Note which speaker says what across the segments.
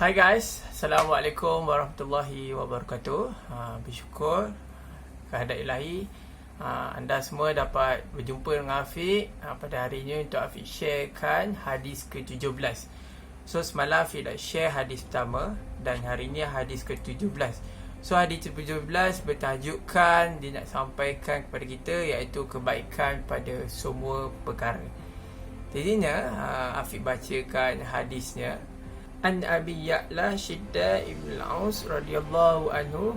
Speaker 1: Hai guys, Assalamualaikum warahmatullahi wabarakatuh. Bersyukur kehadrat ilahi anda semua dapat berjumpa dengan Afiq pada hari ini untuk Afiq sharekan hadis ke-17. So semalam Afiq dah share hadis pertama dan hari ini hadis ke-17. So hadis ke-17 bertajukkan dia nak sampaikan kepada kita iaitu kebaikan pada semua perkara. Jadinya Afiq bacakan hadisnya. An Abi Ya'la Shidda ibn al-Aus radhiyallahu anhu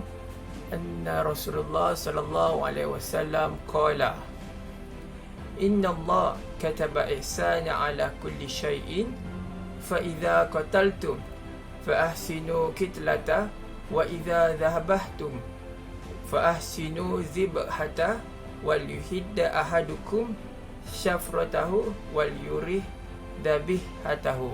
Speaker 1: anna Rasulullah sallallahu alaihi wasallam qala Inna Allah kataba ihsana ala kulli shay'in fa idza qataltum fa ahsinu kitlata wa idza dhahabtum fa ahsinu zibhata wal yuhidda ahadukum syafratahu wal yurih dabihatahu.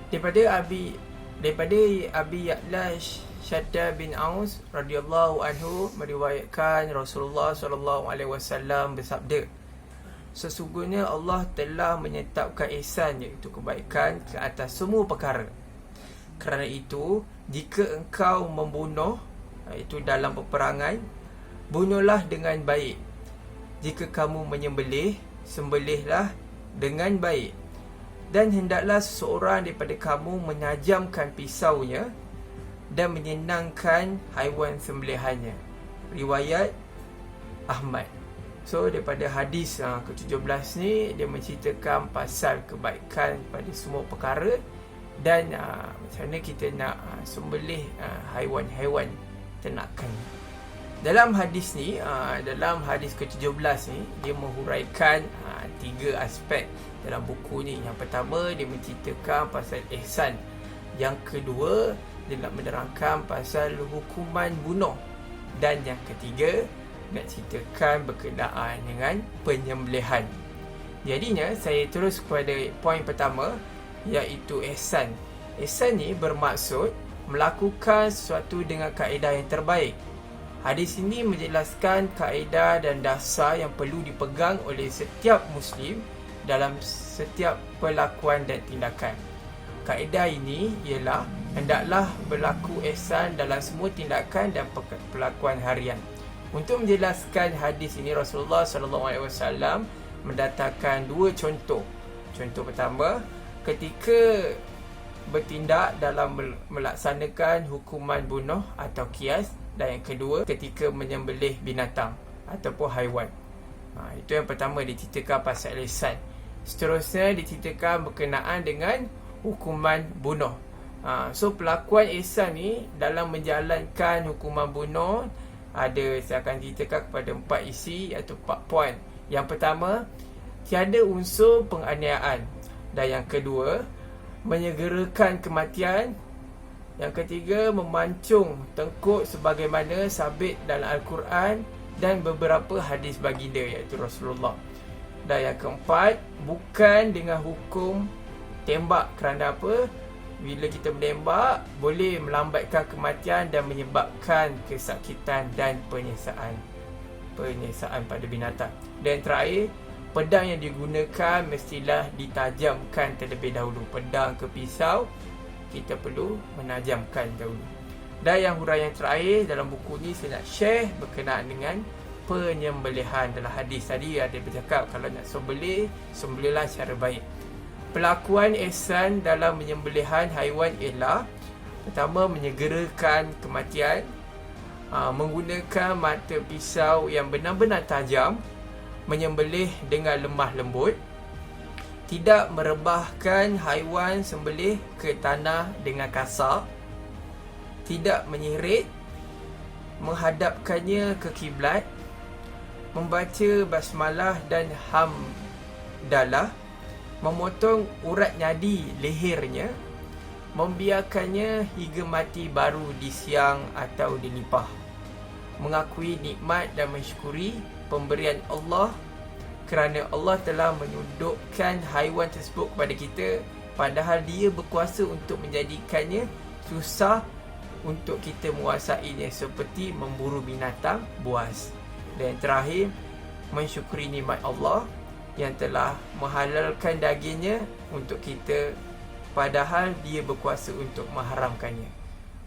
Speaker 1: Daripada Abi Ya'la Shadda bin Aus radhiyallahu anhu meriwayatkan Rasulullah sallallahu alaihi wasallam bersabda, sesungguhnya Allah telah menyetapkan ihsan iaitu kebaikan ke atas semua perkara. Kerana itu, jika engkau membunuh iaitu dalam peperangan, bunuhlah dengan baik. Jika kamu menyembelih, sembelihlah dengan baik. Dan hendaklah seseorang daripada kamu menajamkan pisaunya dan menyenangkan haiwan sembelihannya. Riwayat Ahmad. So daripada hadis ke-17 ni, dia menceritakan pasal kebaikan pada semua perkara dan macam mana kita nak sembelih haiwan-haiwan ternakan. Dalam hadis ni, dalam hadis ke-17 ni, dia menghuraikan 3 aspek dalam buku ni. Yang pertama, dia menceritakan pasal ihsan. Yang kedua, dia nak menerangkan pasal hukuman bunuh. Dan yang ketiga, nak ceritakan berkenaan dengan penyembelihan. Jadinya, saya terus kepada poin pertama, iaitu ihsan. Ihsan ni bermaksud melakukan sesuatu dengan kaedah yang terbaik. Hadis ini menjelaskan kaedah dan dasar yang perlu dipegang oleh setiap Muslim dalam setiap perlakuan dan tindakan. Kaedah ini ialah hendaklah berlaku ihsan dalam semua tindakan dan perlakuan harian. Untuk menjelaskan hadis ini, Rasulullah SAW mendatangkan 2 contoh. Contoh pertama, ketika bertindak dalam melaksanakan hukuman bunuh atau qiyas, dan yang kedua ketika menyembelih binatang ataupun haiwan. Itu yang pertama, diceritakan pasal ihsan. Seterusnya diceritakan berkenaan dengan hukuman bunuh. So pelakuan ihsan ni dalam menjalankan hukuman bunuh saya akan ceritakan kepada 4 isi atau 4 poin. Yang pertama, tiada unsur penganiayaan. Dan yang kedua, menyegerakan kematian. Yang ketiga, memancung tengkuk sebagaimana sabit dalam Al-Quran dan beberapa hadis baginda iaitu Rasulullah. Dan yang keempat, bukan dengan hukum tembak. Kerana apa? Bila kita menembak, boleh melambatkan kematian dan menyebabkan kesakitan dan penyesaan pada binatang. Dan terakhir, pedang yang digunakan mestilah ditajamkan terlebih dahulu. Pedang ke pisau, kita perlu menajamkan dahulu. Dan yang huraian terakhir dalam buku ni, saya nak share berkenaan dengan penyembelihan. Dalam hadis tadi ada bercakap kalau nak sembelihlah secara baik. Pelakuan ihsan dalam penyembelihan haiwan ialah pertama, menyegerakan kematian, menggunakan mata pisau yang benar-benar tajam, menyembelih dengan lemah lembut, tidak merebahkan haiwan sembelih ke tanah dengan kasar, tidak menyirit, menghadapkannya ke kiblat, membaca basmalah dan hamdalah, memotong urat nadi lehernya, membiarkannya hingga mati baru di siang atau dinipah, mengakui nikmat dan mensyukuri pemberian Allah kerana Allah telah menundukkan haiwan tersebut kepada kita, padahal dia berkuasa untuk menjadikannya susah untuk kita menguasainya, seperti memburu binatang buas. Dan yang terakhir, mensyukuri nikmat Allah yang telah menghalalkan dagingnya untuk kita padahal dia berkuasa untuk mengharamkannya.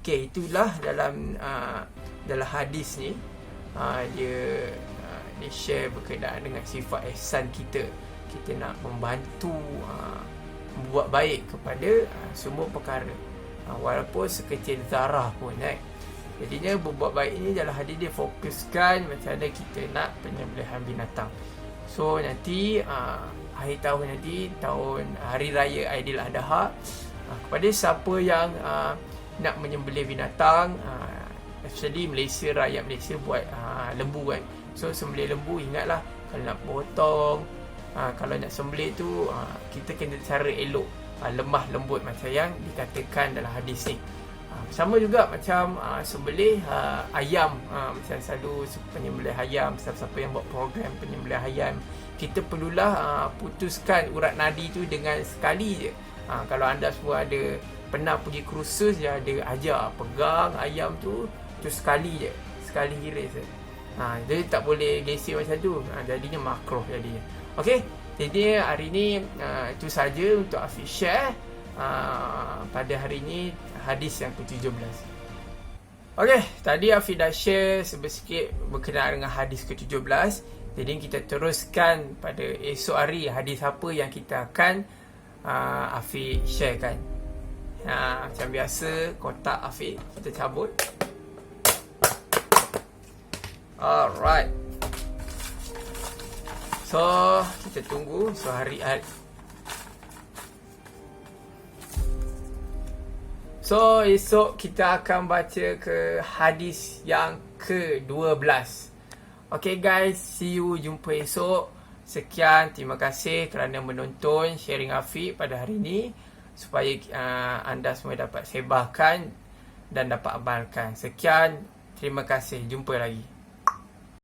Speaker 1: Okey, itulah dalam hadis ni dia share berkenaan dengan sifat ihsan kita. Kita nak membantu buat baik kepada semua perkara, walaupun sekecil zarah pun, Jadinya berbuat baik ni dalam hadis dia fokuskan macam mana kita nak penyembelihan binatang. So nanti akhir tahun nanti, Hari Raya Aidiladha, kepada siapa yang nak menyembelih binatang, especially Malaysia, rakyat Malaysia buat lembu kan. So sembelih lembu, ingatlah kalau nak potong, kalau nak sembelih tu kita kena cara elok, lemah lembut macam yang dikatakan dalam hadis ni. Sama juga macam sembelih ayam, macam selalu penyembelih ayam, siapa-siapa yang buat program penyembelih ayam, kita perlulah putuskan urat nadi tu dengan sekali je. Kalau anda semua pernah pergi kursus, dia ada ajar pegang ayam tu sekali je, sekali hiris je. Jadi tak boleh gesek macam tu, jadinya makruh jadinya. Okey, jadi hari ni itu saja untuk Afiq share pada hari ni hadis yang ke-17. Okey, tadi Afiq dah share sedikit berkenaan dengan hadis ke-17. Jadi kita teruskan pada esok hari, hadis apa yang kita akan Afiq sharekan. Macam biasa, kotak Afiq kita cabut. Alright. So, kita tunggu. So, So, esok kita akan baca ke hadis yang ke-12. Okay guys, see you, jumpa esok. Sekian, terima kasih kerana menonton sharing Afiq pada hari ini, supaya anda semua dapat sebarkan dan dapat amalkan. Sekian, terima kasih, jumpa lagi.